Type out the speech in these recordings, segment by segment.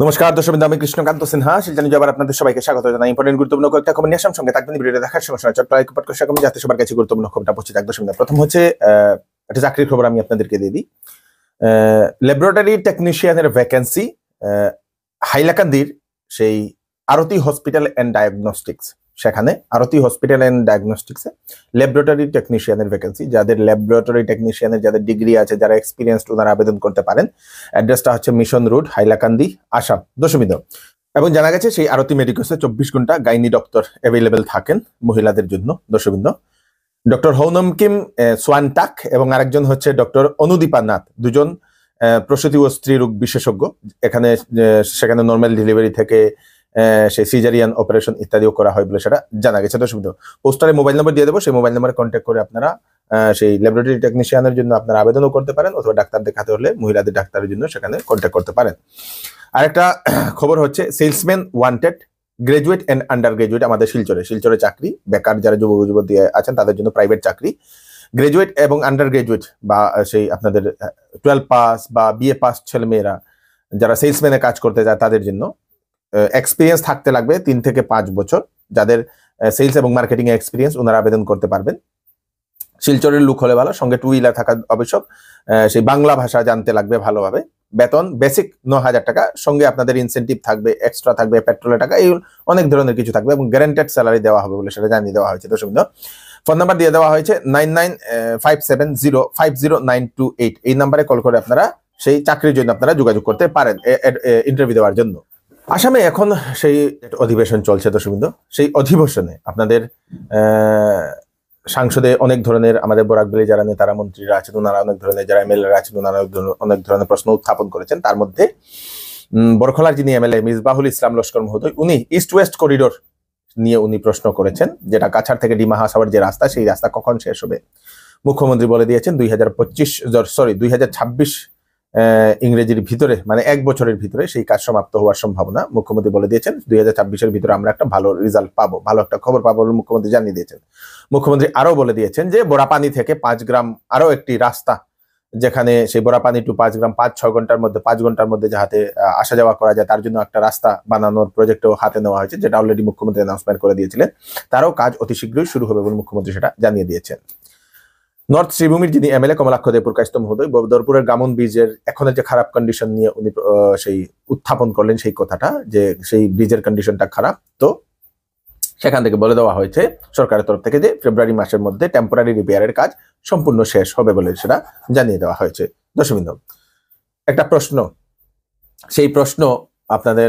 নমস্কার দর্শক, আমি কৃষ্ণকান্ত সিনহা শিলচর নিউজে আবার আপনাদের সবাইকে স্বাগত জানাই। ইম্পর্টেন্ট গুরুত্বপূর্ণ কয়েকটা খবর নিয়ে আসাম, সঙ্গে থাকবেন ভিডিওটা দেখার সঙ্গে সঙ্গে ছোট্ট লাইক করে শেয়ার করবেন যাতে সবার কাছে গুরুত্বপূর্ণ খবরটা পৌঁছে যায়। দর্শক, প্রথম হচ্ছে একটা চাকরির খবর আমি আপনাদেরকে দিয়ে দিই। ল্যাবরেটরি টেকনিশিয়ানের ভ্যাকেন্সি হাইলাকান্দির সেই আরতি হসপিটাল অ্যান্ড ডায়াগনস্টিক্স, সেখানে আরতি হসপিটাল অ্যান্ড ডায়াগনস্টিক্সে ল্যাবরেটরি টেকনিশিয়ানের ভ্যাকেন্সি। যাদের ল্যাবরেটরি টেকনিশিয়ানের যাদের ডিগ্রি আছে, যারা এক্সপিরিয়েন্সড, ওনারা আবেদন করতে পারেন। অ্যাড্রেসটা হচ্ছে মিশন রোড, হাইলাকান্দি, আসাম। দশমিদ এবং জানা গেছে সেই আরতি মেডিকোসে 24 ঘন্টা গাইনি ডক্টর অ্যাভেলেবেল থাকেন মহিলাদের জন্য। দশমিদ ডক্টর হৌনম কিম সোয়ানটাক এবং আরেকজন হচ্ছে ডক্টর অনুদীপা নাথ, দুজন প্রসূতি ও স্ত্রী রোগ বিশেষজ্ঞ। সেখানে নর্মাল ডেলিভারি থেকে সেই সিজারিয়ান অপারেশন ইত্যাদিও করা হয় বলে সেটা জানা গেছে। দশমিদ পোস্টারে মোবাইল নম্বর দিয়ে দেবো, সেই মোবাইল নম্বরে কন্ট্যাক্ট করে আপনারা সেই ল্যাবরেটরি টেকনিশিয়ানের জন্য আপনারা আবেদনও করতে পারেন, অথবা ডাক্তার দেখাতে হলে মহিলাদের ডাক্তারের জন্য সেখানে কন্ট্যাক্ট করতে পারেন। আরেকটা খবর হচ্ছে salesman wanted graduate and under graduate আমাদের শিলচরে চাকরি, বেকার যারা যুবক যুবতী আছেন তাদের জন্য প্রাইভেট চাকরি। গ্রাজুয়েট এবং আন্ডার গ্রাজুয়েট বা সেই আপনাদের 12 পাস বা বিএ পাস ছেলেমেয়েরা যারা সেলসম্যানে কাজ করতে যায় তাদের জন্য এক্সপিরিয়েন্স থাকতে লাগবে 3 থেকে 5 বছর। যাদের সেলস এবং মার্কেটিং এ এক্সপিরিয়েন্স, ওনারা আবেদন করতে পারবেন। শিলচরের লোক হলে ভালো, সঙ্গে 2 হুইলার থাকা আবশ্যক। সেই বাংলা ভাষা জানতে লাগবে ভালোভাবে। বেতন বেসিক 9,000 টাকা, সঙ্গে আপনাদের ইনসেন্টিভ থাকবে, এক্সট্রা থাকবে, পেট্রোলের টাকা, এই অনেক ধরনের কিছু থাকবে এবং গ্যারান্টেড স্যালারি দেওয়া হবে বলে সেটা জানিয়ে দেওয়া হয়েছে। দর্শক, ফোন নাম্বার দিয়ে দেওয়া হয়েছে 9957050928। এই নাম্বারে কল করে আপনারা সেই চাকরির জন্য আপনারা যোগাযোগ করতে পারেন ইন্টারভিউ দেওয়ার জন্য। আসামে এখন সেই অধিবেশন চলছে। দর্শক, সেই অধিবেশনে আপনাদের সংসদে অনেক ধরনের আমাদের বরাকবেলী যারা নেতারা মন্ত্রীরা আছেন, ওনারা অনেক ধরনের, যারা এমএলএরা আছেন ওনারা অনেক ধরনের প্রশ্ন উত্থাপন করেছেন। তার মধ্যে বরখলার যিনি এমএলএ মিসবাহুল ইসলাম লস্কর মহোদয়, উনি ইস্ট ওয়েস্ট করিডোর নিয়ে উনি প্রশ্ন করেছেন, যেটা কাছাড় থেকে ডিমা হাসাওয়ার যে রাস্তা, সেই রাস্তা কখন শেষ হবে। মুখ্যমন্ত্রী বলে দিয়েছেন 2026 ইংরেজির ভিতরে, মানে 1 বছরের ভিতরে সেই কাজ সমাপ্ত হওয়ার সম্ভাবনা। মুখ্যমন্ত্রী বলে দিয়েছেন 2026-এর ভিতরে আমরা একটা ভালো রেজাল্ট পাবো, ভালো একটা খবর পাবো বলে মুখ্যমন্ত্রী জানিয়ে দিয়েছেন। মুখ্যমন্ত্রী আরো বলে দিয়েছেন যে বোরাপানি থেকে 5 গ্রাম আরো একটি রাস্তা, যেখানে সেই বোরাপানি টু 5 গ্রাম 5-6 ঘন্টার মধ্যে, 5 ঘন্টার মধ্যে যাতে আসা যাওয়া করা যায়, তার জন্য একটা রাস্তা বানানোর প্রজেক্টও হাতে নেওয়া হয়েছে, যেটা অলরেডি মুখ্যমন্ত্রী অ্যানাউন্সমেন্ট করে দিয়েছিলেন। তারও কাজ অতি শীঘ্রই শুরু হবে বলে মুখ্যমন্ত্রী সেটা জানিয়ে দিয়েছেন। নর্থ শ্রীভূমির যিনি এমএলএ কমলাক্ষ দেবপুরকায়স্থ মহোদয়, বদরপুরের গামন ব্রিজের এখনের যে খারাপ কন্ডিশন নিয়ে উনি সেই উত্থাপন করলেন সেই কথাটা, যে সেই ব্রিজের কন্ডিশনটা খারাপ। তো সেখান থেকে বলে দেওয়া হয়েছে সরকারের তরফ থেকে যে ফেব্রুয়ারি মাসের মধ্যে টেম্পোরারি রিপেয়ারের কাজ সম্পূর্ণ শেষ হবে বলে সেটা জানিয়ে দেওয়া হয়েছে। দশমিন একটা প্রশ্ন, সেই প্রশ্ন আপনাদের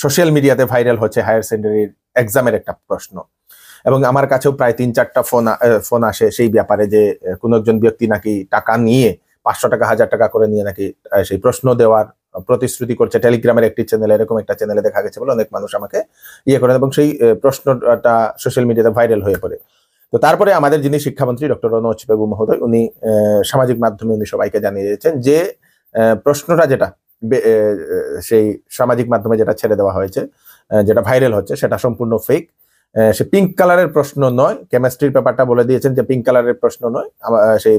সোশ্যাল মিডিয়াতে ভাইরাল হচ্ছে, হায়ার সেকেন্ডারির এক্সামের একটা প্রশ্ন, এবং আমার কাছেও প্রায় 3-4টা ফোন আসে সেই ব্যাপারে, যে কোন একজন ব্যক্তি নাকি টাকা নিয়ে 500 টাকা 1000 টাকা করে নিয়ে নাকি সেই প্রশ্ন দেওয়ার প্রতিশ্রুতি করছে। টেলিগ্রামের একটি চ্যানেলে, এরকম একটা চ্যানেলে দেখা গেছে বলে অনেক মানুষ আমাকে করেন, এবং সেই প্রশ্নটা সোশ্যাল মিডিয়াতে ভাইরাল হয়ে পড়ে। তো তারপরে আমাদের যিনি শিক্ষামন্ত্রী ডক্টর রনোজ পেগু মহোদয়, উনি সামাজিক মাধ্যমে উনি সবাইকে জানিয়ে দিয়েছেন যে প্রশ্নটা যেটা সেই সামাজিক মাধ্যমে যেটা ছেড়ে দেওয়া হয়েছে, যেটা ভাইরাল হচ্ছে, সেটা সম্পূর্ণ ফেক। সে পিঙ্ক কালারের প্রশ্ন নয়। কেমিস্ট্রির পেপারটা বলে দিয়েছেন যে পিঙ্ক কালারের প্রশ্ন নয়, সেই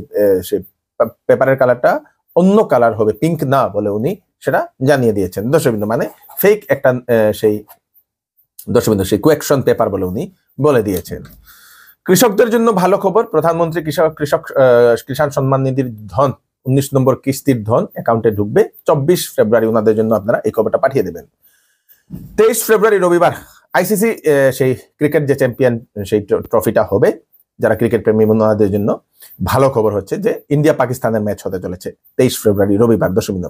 পেপারের কালারটা অন্য কালার হবে, পিঙ্ক না বলে উনি সেটা জানিয়ে দিয়েছেন। দর্শকবৃন্দ, মানে ফেক একটা সেই দর্শকবৃন্দ সেই কোয়েকশন পেপার বলে উনি বলে দিয়েছেন। কৃষকদের জন্য ভালো খবর, প্রধানমন্ত্রী কিষাণ সম্মান নিধির ধন 19 নম্বর কিস্তির ধন অ্যাকাউন্টে ঢুকবে 24 ফেব্রুয়ারি। ওনাদের জন্য আপনারা এই খবরটা পাঠিয়ে দেবেন। 23 ফেব্রুয়ারি রবিবার আইসিসি সেই ক্রিকেট যে চ্যাম্পিয়ন সেই ট্রফিটা হবে, যারা ক্রিকেট প্রেমী ওনাদের জন্য ভালো খবর হচ্ছে যে ইন্ডিয়া পাকিস্তানের ম্যাচ হতে চলেছে 23 ফেব্রুয়ারি রবিবার। দশমিন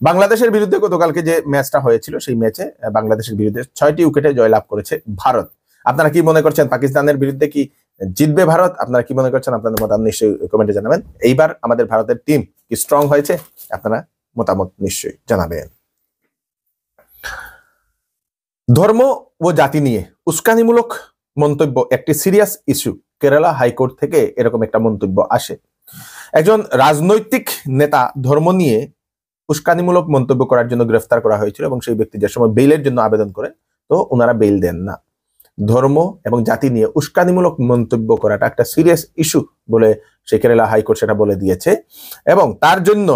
বাংলাদেশের বিরুদ্ধে গতকালকে যে ম্যাচটা হয়েছিল, সেই ম্যাচে বাংলাদেশের বিরুদ্ধে 6টি উইকেটে জয়লাভ করেছে ভারত। আপনারা কি মনে করছেন, পাকিস্তানের বিরুদ্ধে কি জিতবে ভারত? আপনারা কি মনে করছেন? আপনাদের মতামত নিশ্চয়ই কমেন্টে জানাবেন। এইবার আমাদের ভারতের টিম কি স্ট্রং হয়েছে? আপনারা মতামত নিশ্চয়ই জানাবেন। ধর্ম ও জাতি নিয়ে উস্কানিমূলক মন্তব্য একটি সিরিয়াস ইস্যু। কেরালা হাইকোর্ট থেকে এরকম একটা মন্তব্য আসে। একজন রাজনৈতিক নেতা ধর্ম নিয়ে উস্কানিমূলক মন্তব্য করার জন্য গ্রেফতার করা হয়েছিল, এবং সেই ব্যক্তি যে সময় বেইলের জন্য আবেদন করেন, তো ওনারা বেইল দেন না। ধর্ম এবং জাতি নিয়ে উস্কানিমূলক মন্তব্য করাটা একটা সিরিয়াস ইস্যু বলে সেই কেরালা হাইকোর্ট সেটা বলে দিয়েছে, এবং তার জন্য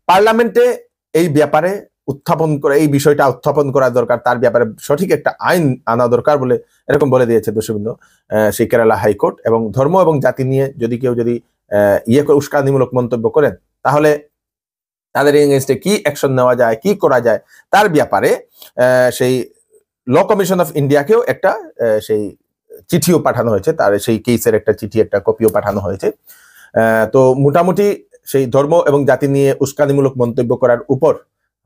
পার্লামেন্টে এই ব্যাপারে উত্থাপন করে, এই বিষয়টা উত্থাপন করা দরকার, তার ব্যাপারে সঠিক একটা আইন আনা দরকার বলে এরকম বলে দিয়েছে দর্শকবৃন্দ সেই কেরালা হাইকোর্ট। এবং ধর্ম এবং জাতি নিয়ে যদি কেউ উস্কানিমূলক মন্তব্য করেন তাহলে তাদের এগেইনস্টে কি অ্যাকশন নেওয়া যায়, কি করা যায় তার ব্যাপারে সেই ল কমিশন অফ ইন্ডিয়াকেও একটা সেই চিঠিও পাঠানো হয়েছে, তার সেই কেসের একটা চিঠি, একটা কপিও পাঠানো হয়েছে। তো মোটামুটি সেই ধর্ম এবং জাতি নিয়ে উস্কানিমূলক মন্তব্য করার উপর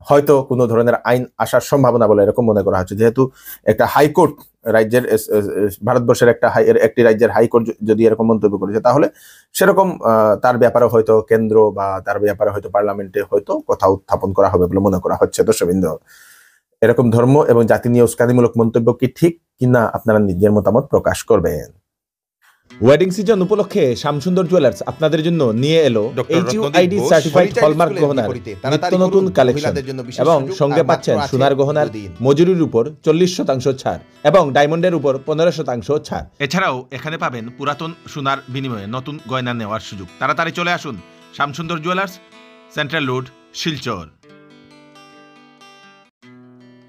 হয়তো কোনো ধরনের আইন আসার সম্ভাবনা বলে এরকম মনে করা হচ্ছে, যেহেতু একটা হাইকোর্ট রাজ্যের, ভারতবর্ষের একটি রাজ্যের হাইকোর্ট যদি এরকম মন্তব্য করেছে, তাহলে সেরকম তার ব্যাপারে হয়তো কেন্দ্র বা তার ব্যাপারে হয়তো পার্লামেন্টে হয়তো কথা উত্থাপন করা হবে বলে মনে করা হচ্ছে। দর্শকবৃন্দ, এরকম ধর্ম এবং জাতি নিয়ে উস্কানিমূলক মন্তব্য কি ঠিক কিনা আপনারা নিজের মতামত প্রকাশ করবেন। ওয়েডিং সিজন উপলক্ষে শ্যামসুন্দর জুয়েলার্স আপনাদের জন্য নিয়ে এলো HUID সার্টিফাইড হলমার্ক গহনার নিত্য নতুন কালেকশন এবং সঙ্গে পাচ্ছেন সোনার গহনার মজুরির উপর 40% ছাড় এবং ডায়মন্ডের উপর 15% ছাড়। এছাড়াও এখানে পাবেন পুরাতন সোনার বিনিময়ে নতুন গয়না নেওয়ার সুযোগ। তাড়াতাড়ি চলে আসুন Shyamsundar Jewellers, Central Road, Silchar.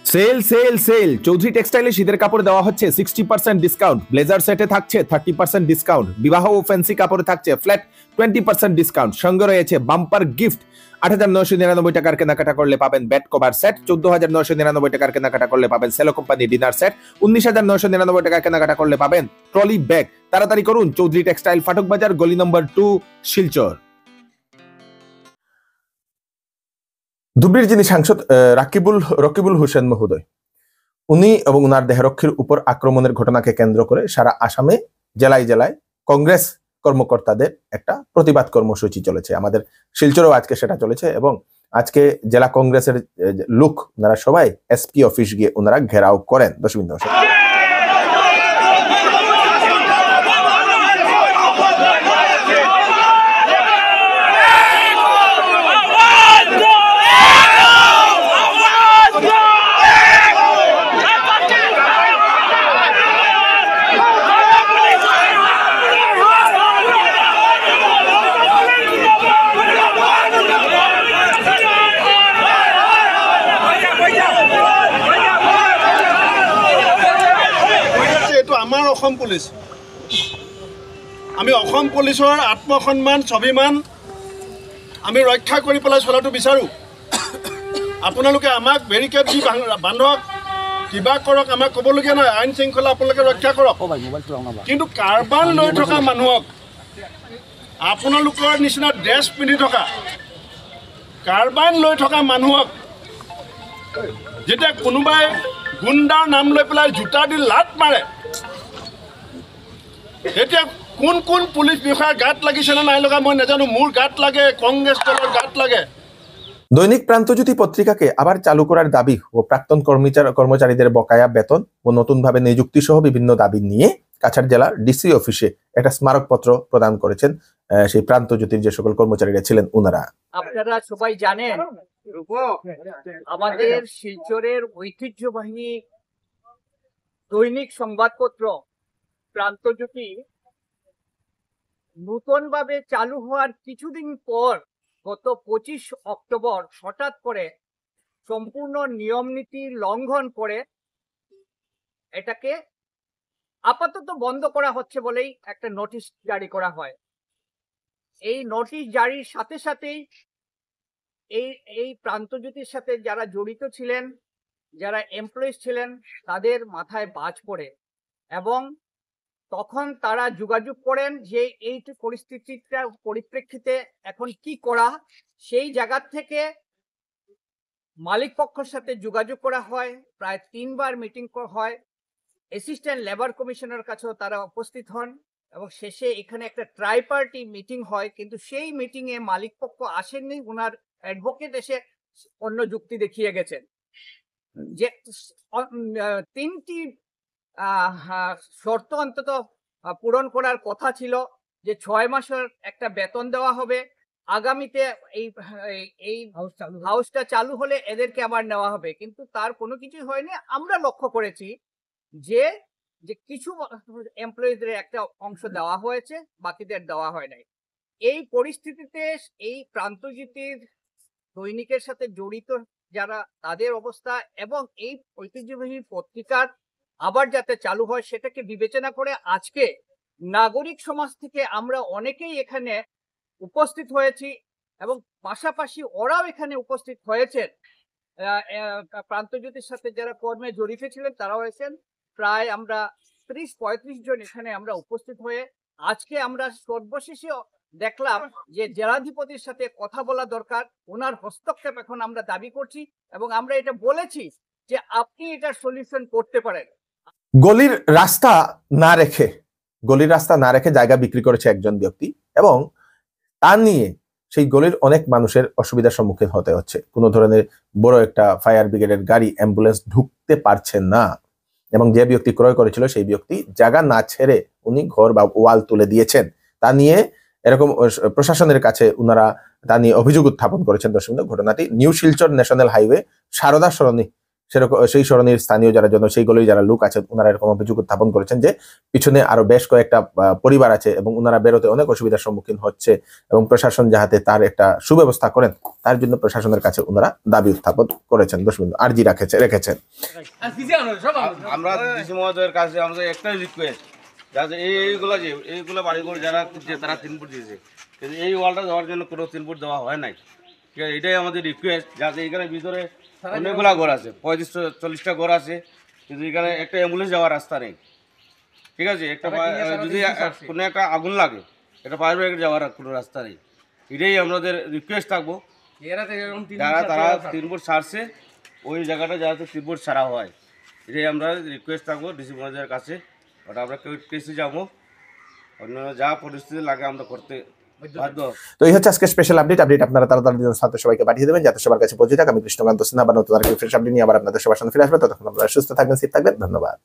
Sale sale sale! Chowdhury টেক্সটাইলে শীতের কাপড় দেওয়া হচ্ছে 60% ডিসকাউন্ট। ব্লেজার সেটে থাকছে 30% ডিসকাউন্ট। বিবাহ ও ফ্যান্সি কাপড়ে থাকছে ফ্ল্যাট 20% ডিসকাউন্ট। সঙ্গে রয়েছে বাম্পার গিফট। 8,999 টাকার কেনাকাটা করলে পাবেন বেড কভার সেট। 14,999 টাকার কেনাকাটা করলে পাবেন সেলো কোম্পানি ডিনার সেট। 19,999 টাকার কেনাকাটা করলে পাবেন ট্রলি ব্যাগ। তাড়াতাড়ি করুন, চৌধুরী টেক্সটাইল, ফাটক বাজার, গলি নম্বর 2, শিলচর। ধুবড়ীর যিনি সাংসদ রকিবুল হোসেন মহোদয়, উনি এবং উনার দেহরক্ষীর উপর আক্রমণের ঘটনাকে কেন্দ্র করে সারা আসামে জেলায় জেলায় কংগ্রেস কর্মকর্তাদের একটা প্রতিবাদ কর্মসূচি চলেছে। আমাদের শিলচরেও আজকে সেটা চলেছে এবং আজকে জেলা কংগ্রেসের লোক ওনারা সবাই এসপি অফিস গিয়ে ওনারা ঘেরাও করেন। দর্শকবৃন্দ, অসম পুলিচ, আমি অসম পুলিচৰ আত্মসন্মান, স্বাভিমান আমি ৰক্ষা কৰি পেলাই চলাটো বিচাৰোঁ। আপোনালোকে আমাক বেৰিকেড দি বান্ধক, কিবা কৰক, আমাক ক'বলগীয়া নাই। আইন শৃংখলা আপোনালোকে ৰক্ষা কৰক, কিন্তু কাৰবান লৈ থকা মানুহক, আপোনালোকৰ নিচিনা ড্ৰেছ পিন্ধি থকা কাৰবান লৈ থকা মানুহক যেতিয়া কোনোবাই গুণ্ডাৰ নাম লৈ পেলাই জোতা দি লাট মাৰে, এতিয়া কোন কোন পুলিচ বিষয়াৰ গাত লাগিছে না নাই লগা মই নাজানো। মোৰ গাত লাগে, কংগ্রেস দলের গাত লাগে। দৈনিক প্রান্তজ্যোতি পত্রিকাকে আবার চালু করার দাবি ও প্রাক্তন কর্মচারীদের বকেয়া বেতন ও নতুনভাবে নিযুক্তি সহ বিভিন্ন দাবি নিয়ে কাছাড় জেলার ডিসি অফিসে একটা স্মারকপত্র প্রদান করেছেন সেই প্রান্তজ্যোতির যে সকল কর্মচারীরা ছিলেন ওনারা। আপনারা সবাই জানেন আমাদের শিলচরের ঐতিহ্যবাহী দৈনিক সংবাদপত্র প্রান্তজ্যোতি নতুনভাবে চালু হওয়ার কিছুদিন পর গত 25 অক্টোবর হঠাৎ করে সম্পূর্ণ নিয়ম নীতি লঙ্ঘন করে এটাকে আপাতত বন্ধ করা হচ্ছে বলেই একটা নোটিশ জারি করা হয়। এই নোটিশ জারির সাথে সাথেই এই প্রান্তজ্যোতির সাথে যারা জড়িত ছিলেন, যারা এমপ্লয়িজ ছিলেন, তাদের মাথায় বাজ পড়ে এবং তখন তারা যোগাযোগ করেন যে এই পরিস্থিতিটার পরিপ্রেক্ষিতে এখন কি করা। সেই জায়গা থেকে মালিক পক্ষের সাথে যোগাযোগ করা হয়, প্রায় 3 বার মিটিং হয়। অ্যাসিস্ট্যান্ট লেবার কমিশনার কাছেও তারা উপস্থিত হন এবং শেষে এখানে একটা ট্রাইপার্টি মিটিং হয়, কিন্তু সেই মিটিং এ মালিক পক্ষ আসেননি। ওনার অ্যাডভোকেট এসে অন্য যুক্তি দেখিয়ে গেছেন যে 3টি শর্ত অন্তত পূরণ করার কথা ছিল, যে 6 মাসের একটা বেতন দেওয়া হবে, আগামীতে এই হাউসটা চালু হলে এদেরকে আবার নেওয়া হবে, কিন্তু তার কোনো কিছুই হয়নি। আমরা লক্ষ্য করেছি যে কিছু এমপ্লয়িজদের একটা অংশ দেওয়া হয়েছে, বাকিদের দেওয়া হয় নাই। এই পরিস্থিতিতে এই প্রান্তজ্যোতির দৈনিকের সাথে জড়িত যারা তাদের অবস্থা এবং এই ঐতিহ্যবাহী পত্রিকার আবার যাতে চালু হয় সেটাকে বিবেচনা করে আজকে নাগরিক সমাজ থেকে আমরা অনেকেই এখানে উপস্থিত হয়েছি এবং পাশাপাশি ওরাও এখানে উপস্থিত হয়েছেন। প্রান্তজ্যোতির সাথে যারা কর্মে জড়িত ছিলেন তারাও হয়েছেন। প্রায় আমরা 30-35 জন এখানে আমরা উপস্থিত হয়ে আজকে আমরা সর্বশেষে দেখলাম যে জেলাধিপতির সাথে কথা বলা দরকার, ওনার হস্তক্ষেপ এখন আমরা দাবি করছি এবং আমরা এটা বলেছি যে আপনি এটা সলিউশন করতে পারেন। গলির রাস্তা না রেখে জায়গা বিক্রি করেছে একজন ব্যক্তি এবং তা নিয়ে সেই গলির অনেক মানুষের অসুবিধার সম্মুখীন হতে হচ্ছে। কোনো ধরনের বড় একটা ফায়ার ব্রিগেডের গাড়ি, অ্যাম্বুলেন্স ঢুকতে পারছে না এবং যে ব্যক্তি ক্রয় করেছিল সেই ব্যক্তি জায়গা না ছেড়ে উনি ঘর বা ওয়াল তুলে দিয়েছেন। তা নিয়ে এরকম প্রশাসনের কাছে উনারা তা নিয়ে অভিযোগ উত্থাপন করেছেন। দর্শক, ঘটনাটি new Silchar national highway Sarada Sarani, সেই সরণির স্থানীয় যারা জন সেই গলির যারা লোক আছে উনারা এরকম অভিযোগ উত্থাপন করেছেন যে পিছনে আরো বেশ কয়েকটা পরিবার আছে এবং উনারা বেরোতে অনেক অসুবিধার সম্মুখীন হচ্ছে এবং প্রশাসন যাহাতে তার একটা সুব্যবস্থা করেন তার জন্য প্রশাসনের কাছে উনারা দাবি উত্থাপন করেছেন। দর্শক, আর্জি রেখেছেন। আমরা ডিসি মহোদয়ের কাছে আমাদের একটাই রিকোয়েস্ট, যাতে এইগুলো বাড়িঘর যারা করছে তারা 3 ফুট দিয়েছে, কিন্তু এই ওয়ালটা দেওয়ার জন্য কোনো 3 ফুট দেওয়া হয় নাই। ঠিক আছে, এটাই আমাদের রিকোয়েস্ট, যাতে এখানে ভিতরে অনেকগুলা ঘর আছে, 35-40টা ঘর আছে, কিন্তু এখানে একটা অ্যাম্বুলেন্স যাওয়ার রাস্তা নেই। ঠিক আছে, একটা যদি কোনো একটা আগুন লাগে একটা ফায়ার ব্রিগেড যাওয়ার কোনো রাস্তা নেই। এটাই আমাদের রিকোয়েস্ট থাকবো, যারা তারা 3 ফুট ছাড়ছে ওই জায়গাটা যাতে 3 ফুট ছাড়া হয়, এটাই আমরা রিকোয়েস্ট থাকবো ডিসি মহোদয়ের কাছে। ওটা আমরা কেসে যাবো, অন্য যা পরিস্থিতি লাগে আমরা করতে বাধ্য। তো এই হচ্ছে আজকে স্পেশাল আপডেট আপনারা তাড়াতাড়ি সাথে সবাইকে পাঠিয়ে দেবেন যাতে সবার কাছে পৌঁছে যাক। আমি কৃষ্ণকান্ত সিনহা, ফ্রেশ আপডেট নিয়ে আবার আপনাদের সবার সামনে ফিরে আসবো। ততক্ষণ আপনারা সুস্থ থাকবেন, সেফ থাকবেন। ধন্যবাদ।